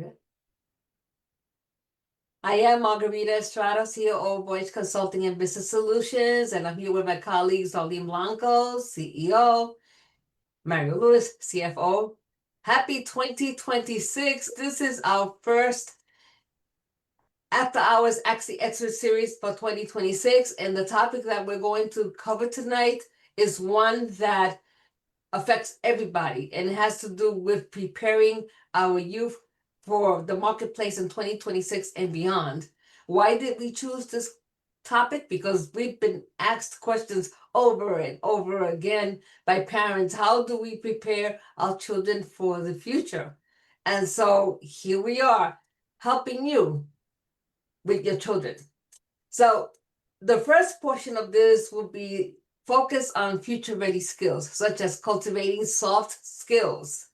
Yeah. I am Margarita Estrada, CEO of Voyage Consulting and Business Solutions, and I'm here with my colleagues, Darlene Blanco, CEO, Mario Lewis, CFO. Happy 2026. This is our first After Hours Actually Expert Series for 2026, and the topic that we're going to cover tonight is one that affects everybody, and it has to do with preparing our youth for the marketplace in 2026 and beyond. Why did we choose this topic? Because we've been asked questions over and over again by parents. How do we prepare our children for the future? And so here we are, helping you with your children. So the first portion of this will be focus on future-ready skills, such as cultivating soft skills.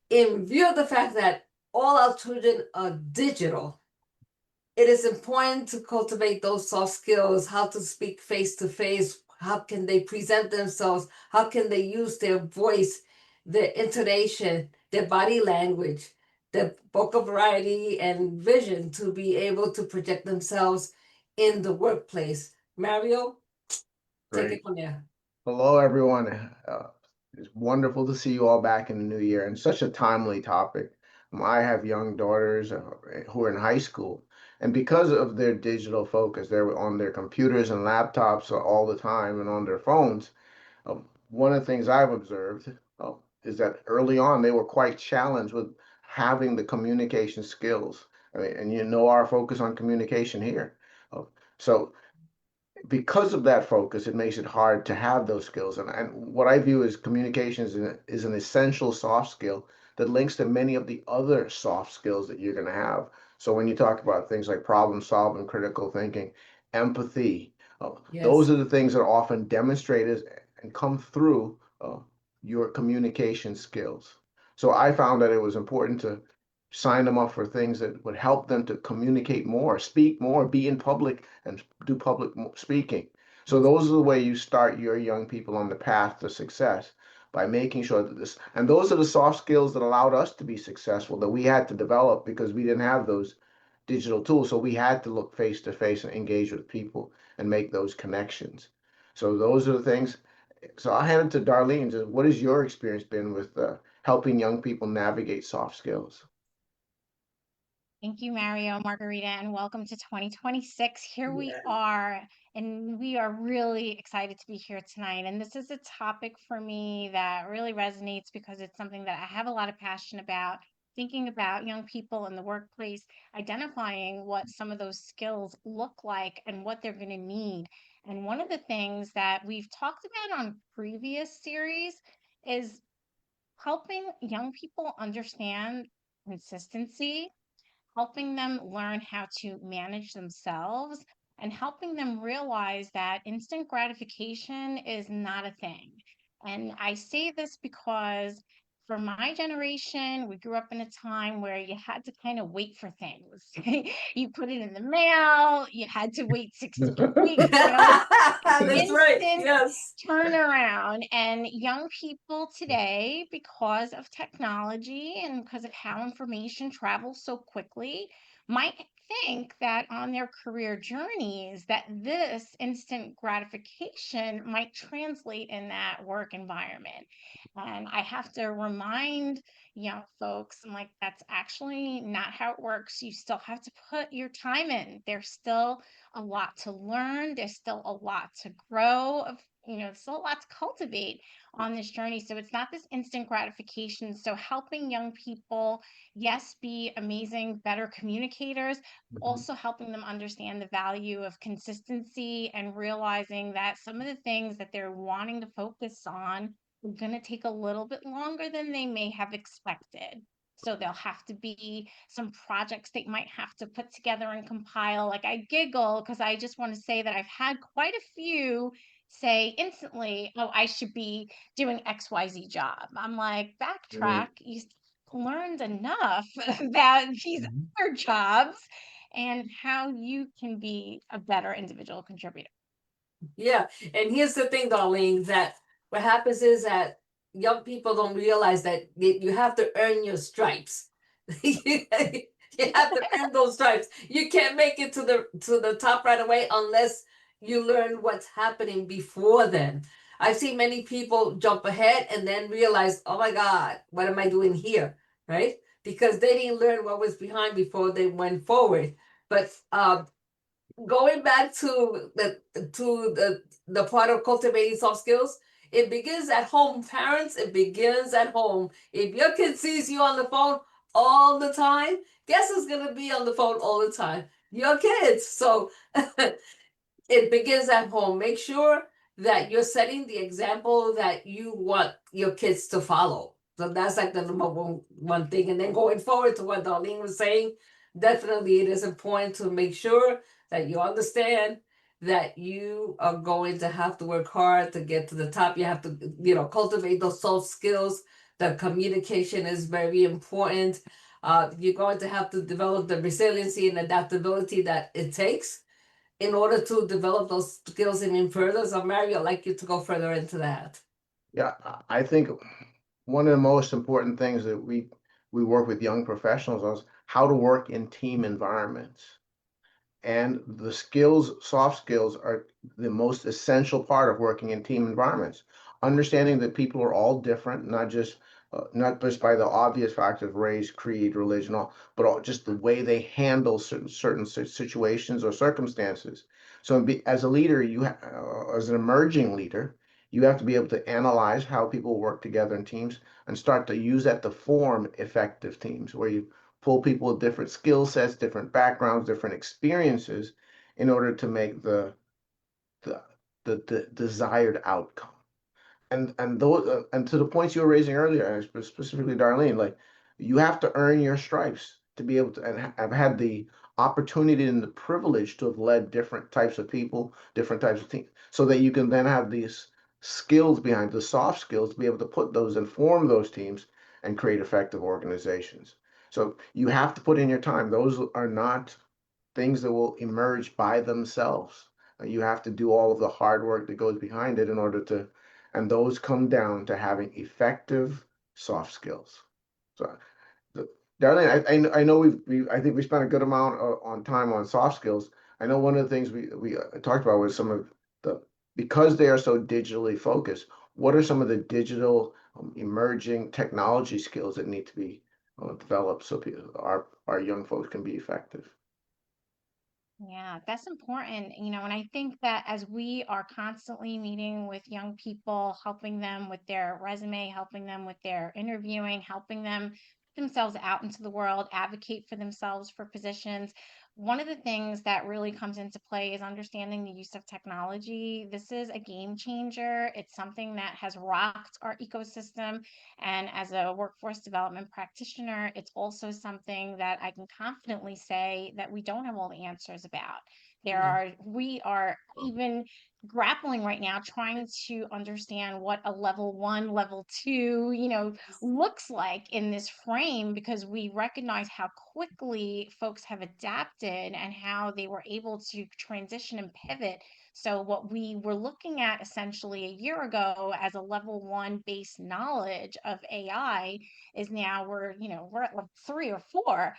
In view of the fact that all our children are digital, it is important to cultivate those soft skills, how to speak face-to-face, how can they present themselves, how can they use their voice, their intonation, their body language, their vocal variety and vision to be able to project themselves in the workplace. Mario, take it from there. Hello, everyone. It's wonderful to see you all back in the new year, and such a timely topic. I have young daughters who are in high school, and because of their digital focus, they're on their computers and laptops all the time and on their phones. One of the things I've observed is that early on they were quite challenged with having the communication skills. I mean, and you know our focus on communication here. So because of that focus, it makes it hard to have those skills. And what I view as communication is an essential soft skill that links to many of the other soft skills that you're going to have. So when you talk about things like problem solving, critical thinking, empathy, those are the things that are often demonstrated and come through your communication skills. So I found that it was important to sign them up for things that would help them to communicate more, speak more, be in public, and do public speaking. So those are the way you start your young people on the path to success, by making sure that this, and those are the soft skills that allowed us to be successful, that we had to develop because we didn't have those digital tools. So we had to look face to face and engage with people and make those connections. So those are the things. So I'll hand it to Darlene. What has your experience been with helping young people navigate soft skills? Thank you, Mario, Margarita, and welcome to 2026. Here we are, and we are really excited to be here tonight. And this is a topic for me that really resonates because it's something that I have a lot of passion about, thinking about young people in the workplace, identifying what some of those skills look like and what they're going to need. And one of the things that we've talked about on previous series is helping young people understand consistency, helping them learn how to manage themselves, and helping them realize that instant gratification is not a thing. And I say this because for my generation, we grew up in a time where you had to kind of wait for things. You put it in the mail, you had to wait 6 to 8 weeks. That's right. Yes. Turnaround. And young people today, because of technology and because of how information travels so quickly, might think that on their career journeys that this instant gratification might translate in that work environment. And I have to remind young folks, I'm like, that's actually not how it works. You still have to put your time in. There's still a lot to learn. There's still a lot to grow. Still a lot to cultivate on this journey. So it's not this instant gratification. So helping young people, yes, be amazing, better communicators, also helping them understand the value of consistency and realizing that some of the things that they're wanting to focus on are going to take a little bit longer than they may have expected. So there'll have to be some projects they might have to put together and compile. Like, I giggle because I just want to say that I've had quite a few say instantly, oh, I should be doing XYZ job. I'm like, backtrack. You learned enough about these other jobs and how you can be a better individual contributor. Yeah. And here's the thing, Darlene, that what happens is that young people don't realize that you have to earn your stripes. You have to earn those stripes. You can't make it to the top right away unless you learn what's happening before then. I've seen many people jump ahead and then realize, oh my God, what am I doing here? Right? Because they didn't learn what was behind before they went forward. But going back to the part of cultivating soft skills, it begins at home. Parents, it begins at home. If your kid sees you on the phone all the time, guess who's gonna be on the phone all the time? Your kids. So it begins at home. Make sure that you're setting the example that you want your kids to follow. So that's like the number one thing. And then going forward to what Darlene was saying, definitely it is important to make sure that you understand that you are going to have to work hard to get to the top. You have to, cultivate those soft skills. The communication is very important. You're going to have to develop the resiliency and adaptability that it takes in order to develop those skills even further. So, Mary, I'd like you to go further into that. Yeah, I think one of the most important things that we work with young professionals on is how to work in team environments. And the skills, soft skills, are the most essential part of working in team environments. Understanding that people are all different, not just by the obvious facts of race, creed, religion, all, but just the way they handle certain situations or circumstances. So, as a leader, as an emerging leader, you have to be able to analyze how people work together in teams and start to use that to form effective teams, where you pull people with different skill sets, different backgrounds, different experiences in order to make the, the desired outcome. And those and to the points you were raising earlier, and specifically Darlene, like you have to earn your stripes to be able to, and I've had the opportunity and the privilege to have led different types of people, different types of teams, so that you can then have these skills behind the soft skills to be able to put those and form those teams and create effective organizations. So you have to put in your time. Those are not things that will emerge by themselves. You have to do all of the hard work that goes behind it in order to, and those come down to having effective soft skills. So, Darlene, I know I think we spent a good amount on time on soft skills. I know one of the things we talked about was some of the, because they are so digitally focused, what are some of the digital emerging technology skills that need to be developed so our young folks can be effective? Yeah, that's important. And I think that as we are constantly meeting with young people, helping them with their resume, helping them with their interviewing, helping them put themselves out into the world, advocate for themselves for positions. One of the things that really comes into play is understanding the use of technology. This is a game changer. It's something that has rocked our ecosystem. And as a workforce development practitioner, it's also something that I can confidently say that we don't have all the answers about. Yeah. We are even grappling right now trying to understand what a level one, level two, looks like in this frame, because we recognize how quickly folks have adapted and how they were able to transition and pivot. So what we were looking at essentially a year ago as a level one base knowledge of AI is now we're at like three or four.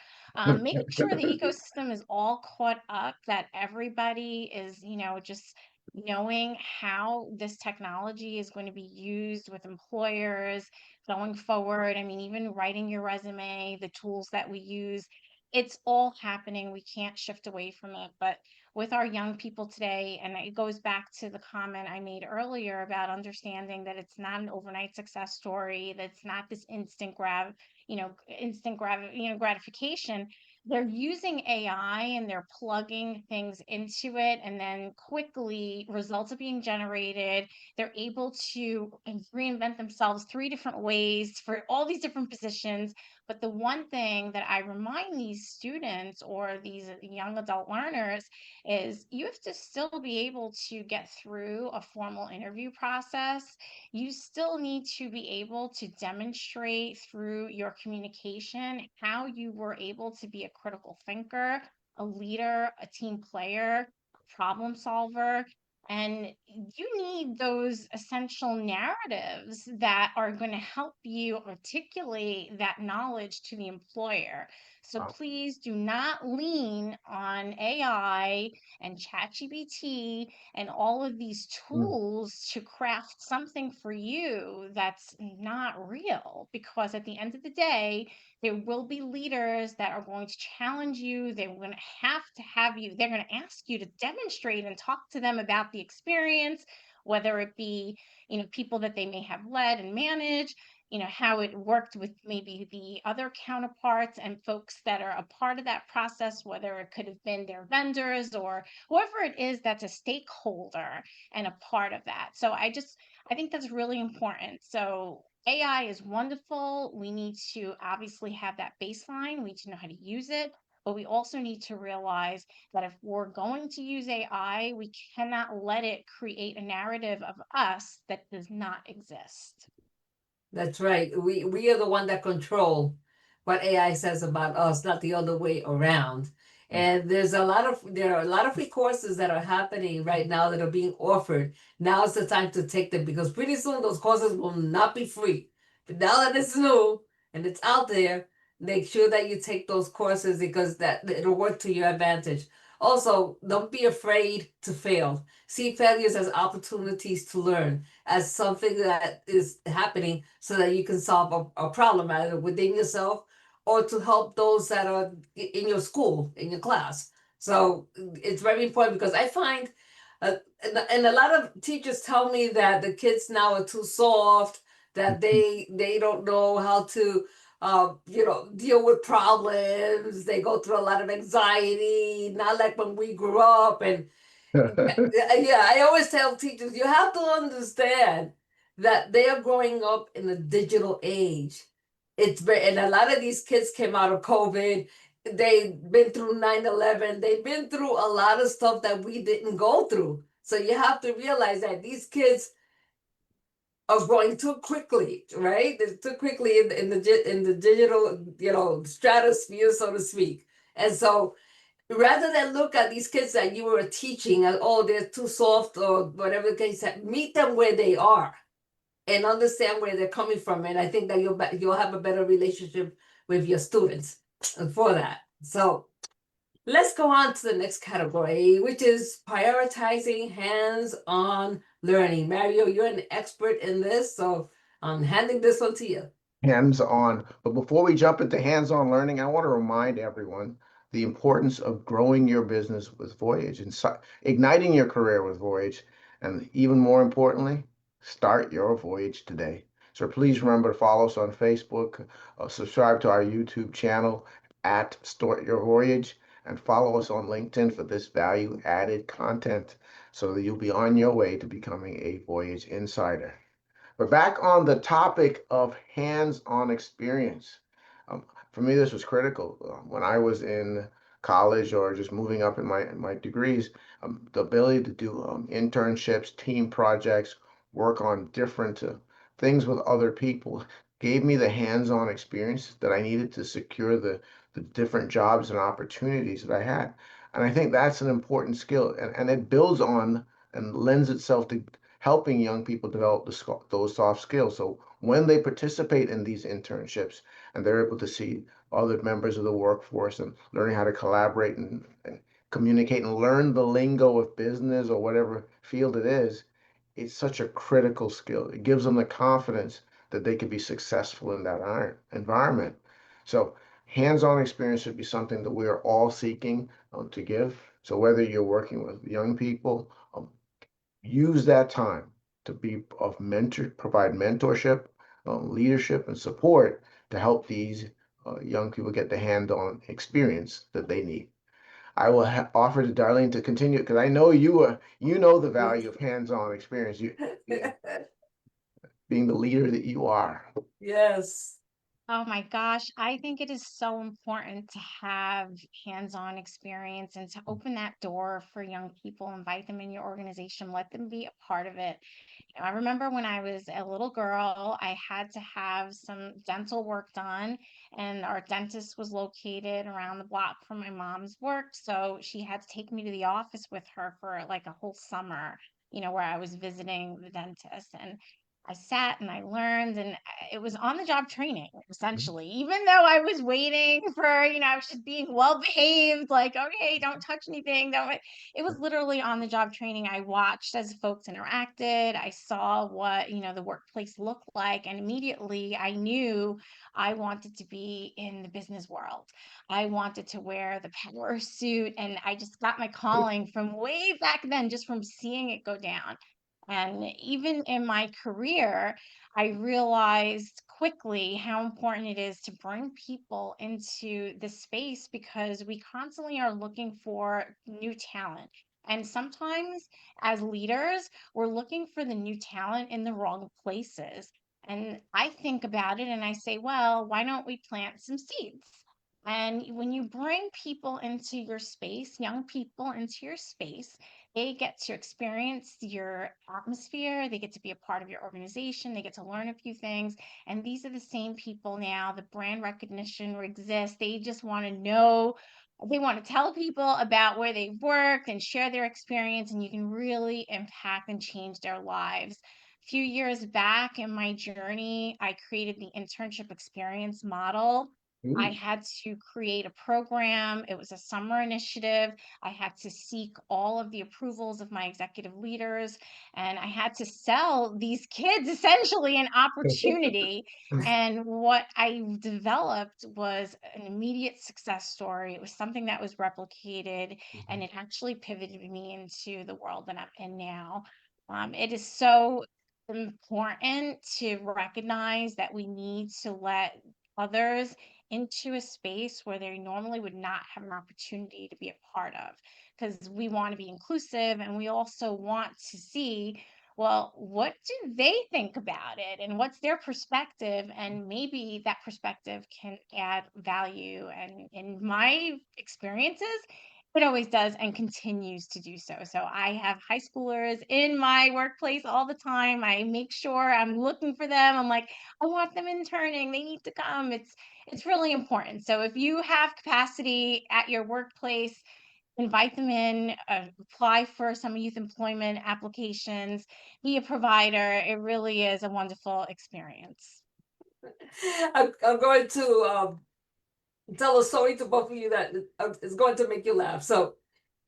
Making sure the ecosystem is all caught up, that everybody is, just knowing how this technology is going to be used with employers going forward. I mean, even writing your resume, the tools that we use, it's all happening. We can't shift away from it. But with our young people today, and it goes back to the comment I made earlier about understanding that it's not an overnight success story, that's not this gratification. They're using AI and they're plugging things into it, and then quickly results are being generated. They're able to reinvent themselves three different ways for all these different positions. But the one thing that I remind these students or these young adult learners is you have to still be able to get through a formal interview process. You still need to be able to demonstrate through your communication how you were able to be a critical thinker, a leader, a team player, problem solver. And you need those essential narratives that are going to help you articulate that knowledge to the employer. So Wow. please do not lean on AI and ChatGPT and all of these Mm. tools to craft something for you that's not real. Because at the end of the day, there will be leaders that are going to challenge you. They're going to have you, they're going to ask you to demonstrate and talk to them about the experience, whether it be, people that they may have led and managed, how it worked with maybe the other counterparts and folks that are a part of that process, whether it could have been their vendors or whoever it is that's a stakeholder and a part of that. So I think that's really important. So AI is wonderful. We need to obviously have that baseline. We need to know how to use it, but we also need to realize that if we're going to use AI, we cannot let it create a narrative of us that does not exist. That's right. We are the one that control what AI says about us, not the other way around. Mm. And there are a lot of free courses that are happening right now that are being offered. Now is the time to take them because pretty soon those courses will not be free. But now that it's new and it's out there, make sure that you take those courses because that it'll work to your advantage. Also, don't be afraid to fail. See failures as opportunities to learn, as something that is happening so that you can solve a problem either within yourself or to help those that are in your school, in your class. So it's very important because I find, and a lot of teachers tell me that the kids now are too soft, that they don't know how to deal with problems. They go through a lot of anxiety, not like when we grew up. And yeah, I always tell teachers, you have to understand that they are growing up in a digital age. And a lot of these kids came out of COVID. They've been through 9/11. They've been through a lot of stuff that we didn't go through. So you have to realize that these kids are growing too quickly, right? They're too quickly in the digital, stratosphere, so to speak. And so rather than look at these kids that you were teaching as, oh, they're too soft or whatever the case, meet them where they are and understand where they're coming from. And I think that you'll have a better relationship with your students for that. So let's go on to the next category, which is prioritizing hands-on learning. Mario, you're an expert in this, so I'm handing this one to you. Hands-on. But before we jump into hands-on learning, I want to remind everyone the importance of growing your business with Voyage and igniting your career with Voyage. And even more importantly, start your Voyage today. So please remember to follow us on Facebook, subscribe to our YouTube channel at Start Your Voyage, and follow us on LinkedIn for this value-added content so that you'll be on your way to becoming a Voyage insider. We're back on the topic of hands-on experience. For me, this was critical. When I was in college or just moving up in my degrees, the ability to do internships, team projects, work on different things with other people gave me the hands-on experience that I needed to secure the different jobs and opportunities that I had. And I think that's an important skill, and it builds on and lends itself to helping young people develop those soft skills. So when they participate in these internships and they're able to see other members of the workforce and learning how to collaborate and communicate and learn the lingo of business or whatever field it is, it's such a critical skill. It gives them the confidence that they can be successful in that environment. So hands-on experience should be something that we are all seeking to give. So whether you're working with young people, use that time to be of provide mentorship, leadership, and support to help these young people get the hand-on experience that they need. I will offer to Darlene to continue because I know you know the value of hands-on experience. You being the leader that you are. Yes. Oh my gosh, I think it is so important to have hands-on experience and to open that door for young people, invite them in your organization, let them be a part of it. I remember when I was a little girl, I had to have some dental work done, and our dentist was located around the block from my mom's work. So she had to take me to the office with her for like a whole summer. where I was visiting the dentist, and I sat and I learned, and it was on the job training essentially. Even though I was waiting for, I was just being well behaved, like, okay, don't touch anything, don't. It was literally on the job training. I watched as folks interacted. I saw what, the workplace looked like, and immediately I knew I wanted to be in the business world. I wanted to wear the power suit, and I just got my calling from way back then, just from seeing it go down. And even in my career, I realized quickly how important it is to bring people into the space, because we constantly are looking for new talent. And sometimes, as leaders, we're looking for the new talent in the wrong places. And I think about it and I say, well, why don't we plant some seeds? And when you bring people into your space, young people into your space, they get to experience your atmosphere. They get to be a part of your organization. They get to learn a few things. And these are the same people now. The brand recognition exists. They just want to know. They want to tell people about where they've worked and share their experience. And you can really impact and change their lives. A few years back in my journey, I created the internship experience model. I Ooh. had to create a program. It was a summer initiative. I had to seek all of the approvals of my executive leaders, and I had to sell these kids essentially an opportunity. And what I developed was an immediate success story. It was something that was replicated, and it actually pivoted me into the world that I'm in now. It is so important to recognize that we need to let others into a space where they normally would not have an opportunity to be a part of, because we want to be inclusive, and we also want to see, well, what do they think about it and what's their perspective, and maybe that perspective can add value. And in my experiences, it always does and continues to do so. So I have high schoolers in my workplace all the time. I make sure I'm looking for them. I'm like, I want them interning. They need to come. It's really important. So if you have capacity at your workplace, invite them in, apply for some youth employment applications, be a provider. It really is a wonderful experience. I'm going to tell a story to both of you that is going to make you laugh. So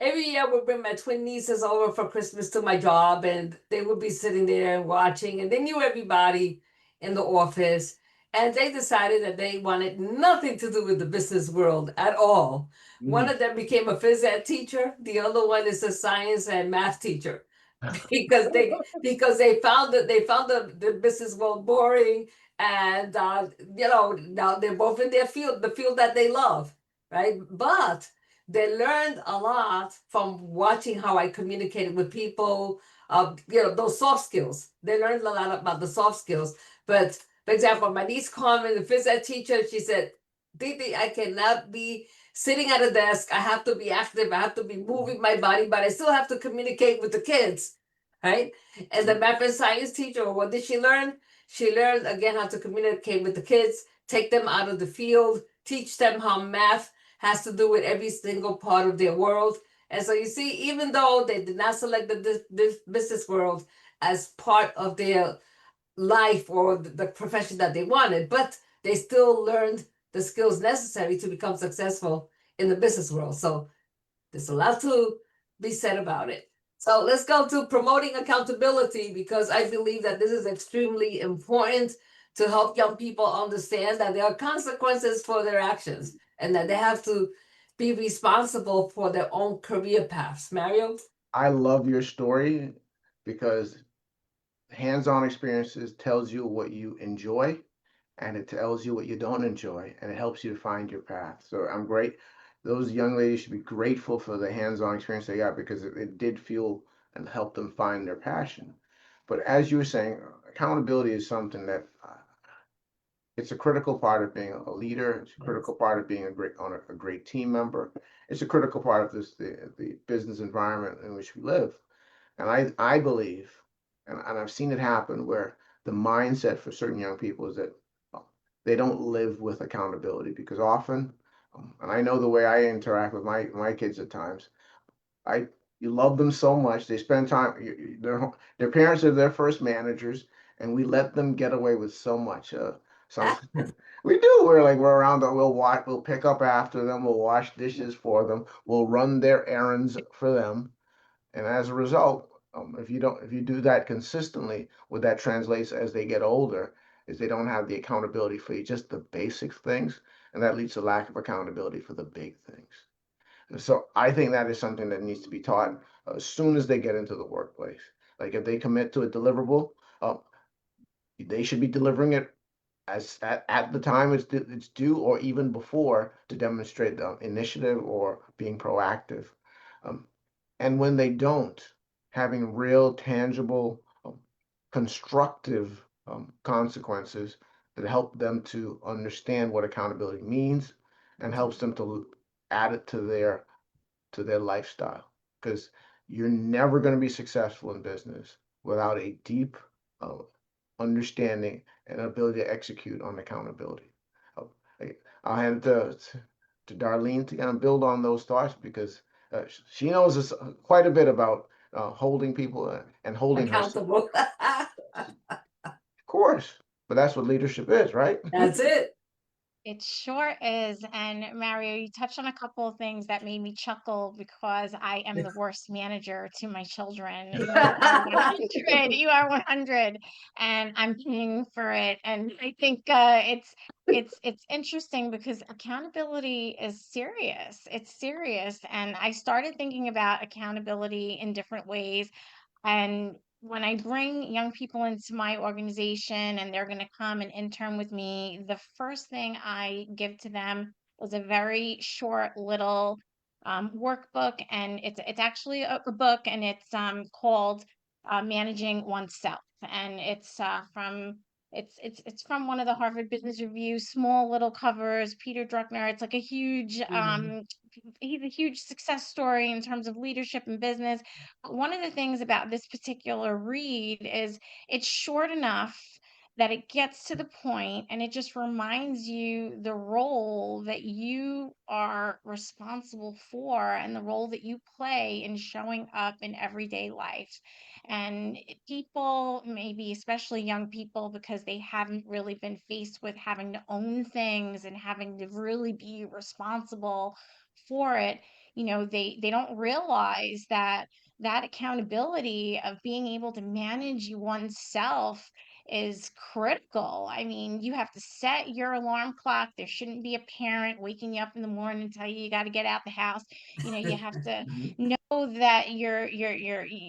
every year I would bring my twin nieces over for Christmas to my job, and they would be sitting there and watching, and they knew everybody in the office. And they decided that they wanted nothing to do with the business world at all. One Mm. of them became a phys ed teacher. The other one is a science and math teacher because they found the business world boring, and now they're both in their field, the field that they love, right? But they learned a lot from watching how I communicated with people. Those soft skills. They learned a lot about the soft skills. But for example, my niece Carmen, the phys ed teacher, she said, "Didi, I cannot be sitting at a desk. I have to be active. I have to be moving my body, but I still have to communicate with the kids." Right? And the math and science teacher, what did she learn? She learned again how to communicate with the kids, take them out of the field, teach them how math has to do with every single part of their world. And so you see, even though they did not select the business world as part of their life or the profession that they wanted, but they still learned the skills necessary to become successful in the business world. So there's a lot to be said about it. So let's go to promoting accountability, because I believe that this is extremely important to help young people understand that there are consequences for their actions and that they have to be responsible for their own career paths. Mario? I love your story because hands-on experiences tells you what you enjoy and it tells you what you don't enjoy and it helps you to find your path. So I'm great. Those young ladies should be grateful for the hands-on experience they got because it did fuel and help them find their passion. But as you were saying, accountability is something that it's a critical part of being a leader. It's a critical part of being a great team member. It's a critical part of the business environment in which we live. And I believe, and I've seen it happen where the mindset for certain young people is that they don't live with accountability because often, and I know the way I interact with my kids at times, I You love them so much. They spend time. Their parents are their first managers, and we let them get away with so much. Some we do. We're around. We'll watch. We'll pick up after them. We'll wash dishes for them. We'll run their errands for them. And as a result, if you do that consistently, what that translates as they get older is they don't have the accountability for just the basic things, and that leads to lack of accountability for the big things. And so I think that is something that needs to be taught as soon as they get into the workplace. Like if they commit to a deliverable, uh, they should be delivering it at the time it's due, or even before, to demonstrate the initiative or being proactive. Um, and when they don't, having real, tangible, constructive consequences that help them to understand what accountability means and helps them to add it to their lifestyle. Because you're never going to be successful in business without a deep uh, understanding and ability to execute on accountability. Uh, I'll hand it to Darlene to kind of build on those thoughts, because she knows quite a bit about holding people and holding herself. Accountable. Of course, but that's what leadership is, right? That's it. It sure is. And Mario, you touched on a couple of things that made me chuckle because I am the worst manager to my children. You are 100. You are 100, and I'm paying for it. And I think it's interesting because accountability is serious. It's serious, and I started thinking about accountability in different ways. And when I bring young people into my organization and they're going to come and intern with me, the first thing I give to them is a very short little workbook, and it's actually a book, and it's called Managing Oneself, and it's from one of the Harvard Business Review small little covers. Peter Drucker. It's like a huge he's a huge success story in terms of leadership and business. But one of the things about this particular read is it's short enough that it gets to the point, and it just reminds you the role that you are responsible for and the role that you play in showing up in everyday life. And people, maybe especially young people, because they haven't really been faced with having to own things and having to really be responsible for it, they don't realize that that accountability of being able to manage oneself is critical. I mean, you have to set your alarm clock. There shouldn't be a parent waking you up in the morning and tell you got to get out the house. You have to know that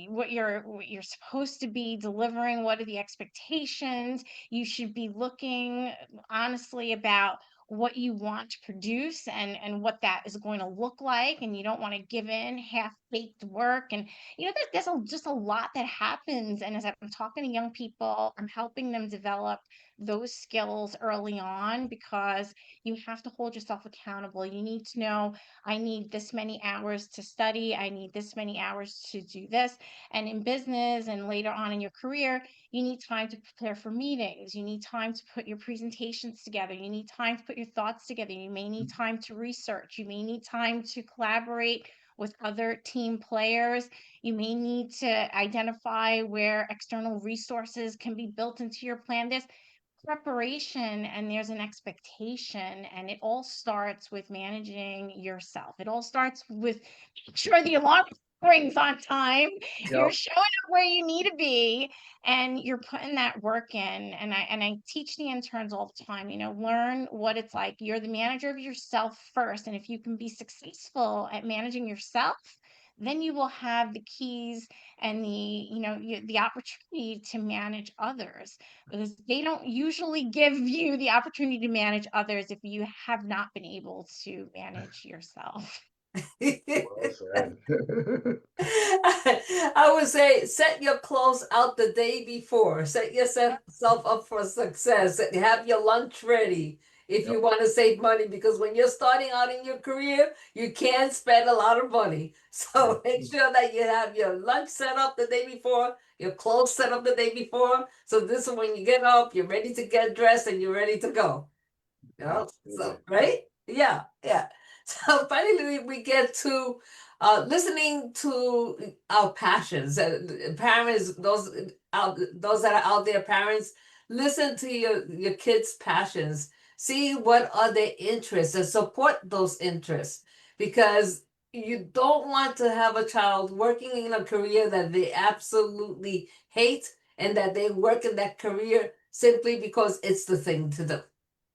what you're supposed to be delivering. What are the expectations? You should be looking honestly about what you want to produce and what that is going to look like, and you don't want to give in half-baked work. And just a lot that happens, and as I'm talking to young people, I'm helping them develop those skills early on, because you have to hold yourself accountable. You need to know, I need this many hours to study, I need this many hours to do this. And in business and later on in your career, you need time to prepare for meetings. You need time to put your presentations together. You need time to put your thoughts together. You may need time to research. You may need time to collaborate with other team players. You may need to identify where external resources can be built into your plan. There's preparation and there's an expectation, and it all starts with managing yourself. It all starts with make sure the alarm rings on time. You're Yep. showing up where you need to be, and you're putting that work in. And I teach the interns all the time, learn what it's like. You're the manager of yourself first, and if you can be successful at managing yourself, then you will have the keys and the opportunity to manage others, because they don't usually give you the opportunity to manage others if you have not been able to manage yourself. Well said. I would say set your clothes out the day before. Set yourself up for success. Have your lunch ready if you Yep. want to save money, because when you're starting out in your career, you can't spend a lot of money. So make sure that you have your lunch set up the day before, your clothes set up the day before. So this is when you get up, you're ready to get dressed and you're ready to go. Absolutely. So right? Yeah. So finally we get to listening to our passions, parents, those that are out there, parents, listen to your kids' passions. See what are their interests and support those interests, because you don't want to have a child working in a career that they absolutely hate, and that they work in that career simply because it's the thing to do,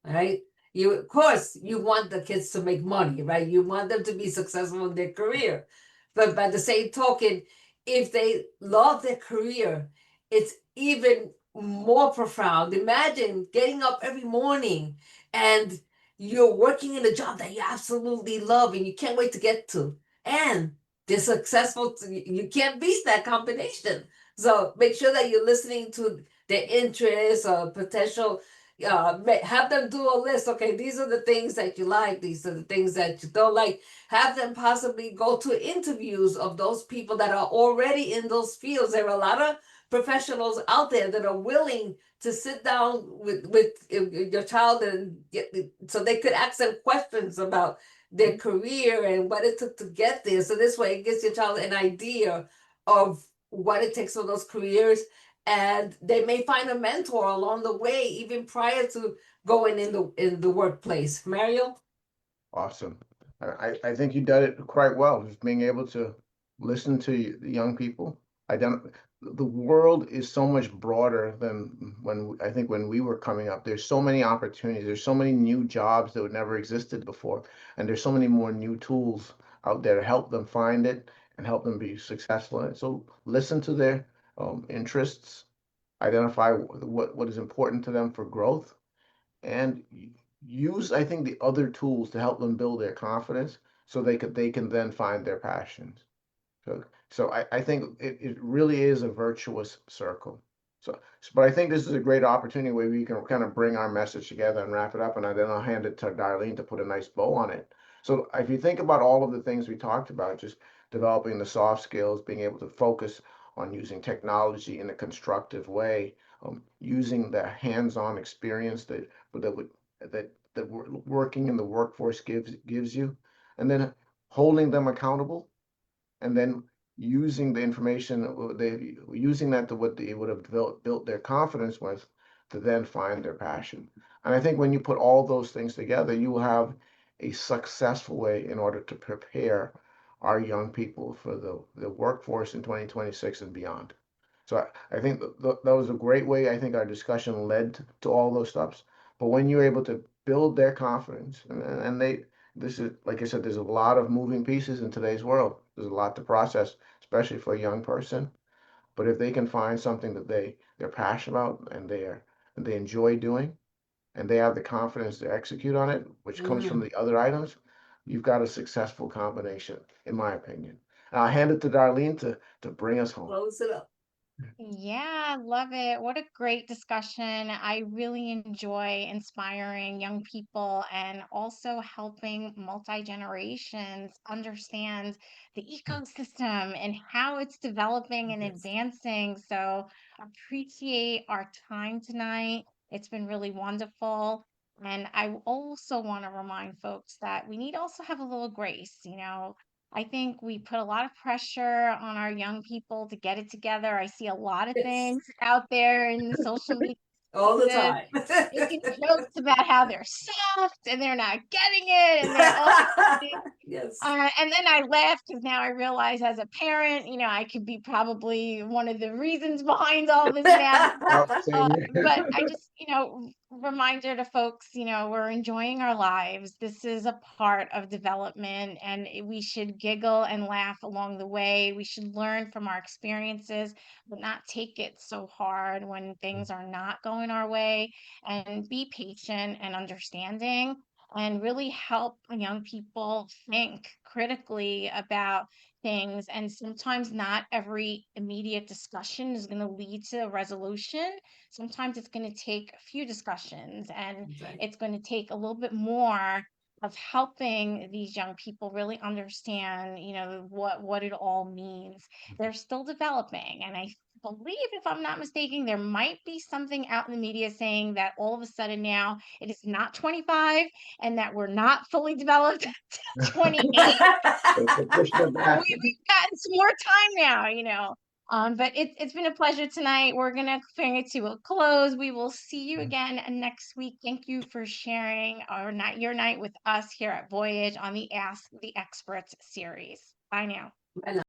right? You, of course, you want the kids to make money, right? You want them to be successful in their career. But by the same token, if they love their career, it's even more profound. Imagine getting up every morning and you're working in a job that you absolutely love and you can't wait to get to. And they're successful. You can't beat that combination. So make sure that you're listening to their interests or potential. Have them do a list. Okay, these are the things that you like. These are the things that you don't like. Have them possibly go to interviews of those people that are already in those fields. There are a lot of professionals out there that are willing to sit down with your child and so they could ask them questions about their career and what it took to get there. So this way, it gives your child an idea of what it takes for those careers, and they may find a mentor along the way, even prior to going in the workplace. Mario? Awesome. I think you did it quite well, just being able to listen to the young people. The world is so much broader than I think when we were coming up. There's so many opportunities. There's so many new jobs that would never existed before, and there's so many more new tools out there to help them find it and help them be successful in it. So listen to their interests, identify what is important to them for growth, and use, I think, the other tools to help them build their confidence so they can then find their passions. So I think it really is a virtuous circle. But I think this is a great opportunity where we can kind of bring our message together and wrap it up, and then I'll hand it to Darlene to put a nice bow on it. So if you think about all of the things we talked about, just developing the soft skills, being able to focus on using technology in a constructive way, using the hands-on experience that working in the workforce gives you, and then holding them accountable, and then using the information they using that to what they would have built their confidence with, to then find their passion. And I think when you put all those things together, you will have a successful way in order to prepare our young people for the workforce in 2026 and beyond. So I think that was a great way. I think our discussion led to all those steps. But when you're able to build their confidence, and this is, like I said, there's a lot of moving pieces in today's world. There's a lot to process, especially for a young person. But if they can find something that they're passionate about and they enjoy doing, and they have the confidence to execute on it, which comes from the other items, you've got a successful combination, in my opinion. And I'll hand it to Darlene to bring us home. Close it up. Yeah, love it. What a great discussion. I really enjoy inspiring young people and also helping multi-generations understand the ecosystem and how it's developing and Yes. advancing. So appreciate our time tonight. It's been really wonderful. And I also want to remind folks that we need to also have a little grace, I think we put a lot of pressure on our young people to get it together. I see a lot of Yes. things out there in the social media All the spaces time. making jokes about how they're soft and they're not getting it and they're all Yes. and then I laugh because now I realize as a parent, I could be probably one of the reasons behind all this madness. Yep, same But here. I just, reminder to folks, we're enjoying our lives. This is a part of development, and we should giggle and laugh along the way. We should learn from our experiences, but not take it so hard when things are not going our way, and be patient and understanding and really help young people think critically about things. And sometimes not every immediate discussion is going to lead to a resolution. Sometimes it's going to take a few discussions and Exactly. it's going to take a little bit more of helping these young people really understand, what it all means. They're still developing, and I believe, if I'm not mistaken, there might be something out in the media saying that all of a sudden now it is not 25 and that we're not fully developed until 28. So pushing it back. We've gotten some more time now, you know. But it's been a pleasure tonight. We're gonna bring it to a close. We will see you again next week. Thank you for sharing your night with us here at Voyage on the Ask the Experts series. Bye now. Bye now.